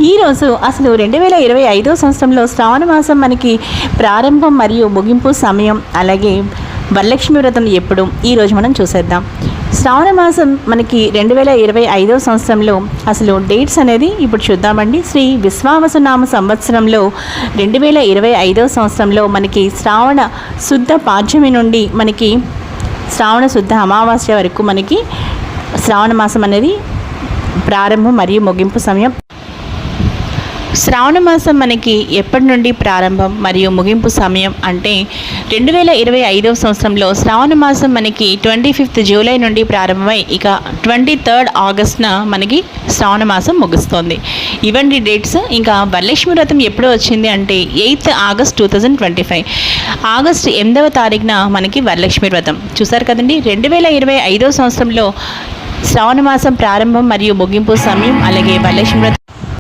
ఈరోజు అసలు 2025 సంవత్సరంలో శ్రావణ మాసం మనకి ప్రారంభం మరియు ముగింపు సమయం, అలాగే వరలక్ష్మి వ్రతం ఎప్పుడు ఈరోజు మనం చూసేద్దాం. శ్రావణ మాసం మనకి 2025 సంవత్సరంలో అసలు డేట్స్ అనేది ఇప్పుడు చూద్దామండి. శ్రీ విశ్వావసునామ సంవత్సరంలో 2025 సంవత్సరంలో మనకి శ్రావణ శుద్ధ పాడ్యమి నుండి మనకి శ్రావణ శుద్ధ అమావాస్య వరకు మనకి శ్రావణ మాసం అనేది ప్రారంభం మరియు ముగింపు సమయం. శ్రావణ మాసం మనకి ఎప్పటి నుండి ప్రారంభం మరియు ముగింపు సమయం అంటే 2025 సంవత్సరంలో శ్రావణ మాసం మనకి 25th జూలై నుండి ప్రారంభమై ఇక 23rd ఆగస్టున మనకి శ్రావణ మాసం ముగుస్తుంది. ఇవన్నీ డేట్స్. ఇంకా వరలక్ష్మి వ్రతం ఎప్పుడు వచ్చింది అంటే 8th ఆగస్ట్ 2025, ఆగస్టు 8వ తారీఖున మనకి వరలక్ష్మి వ్రతం. చూసారు కదండి, 2025 సంవత్సరంలో శ్రావణ మాసం ప్రారంభం మరియు ముగింపు సమయం, అలాగే వరలక్ష్మి వ్రతం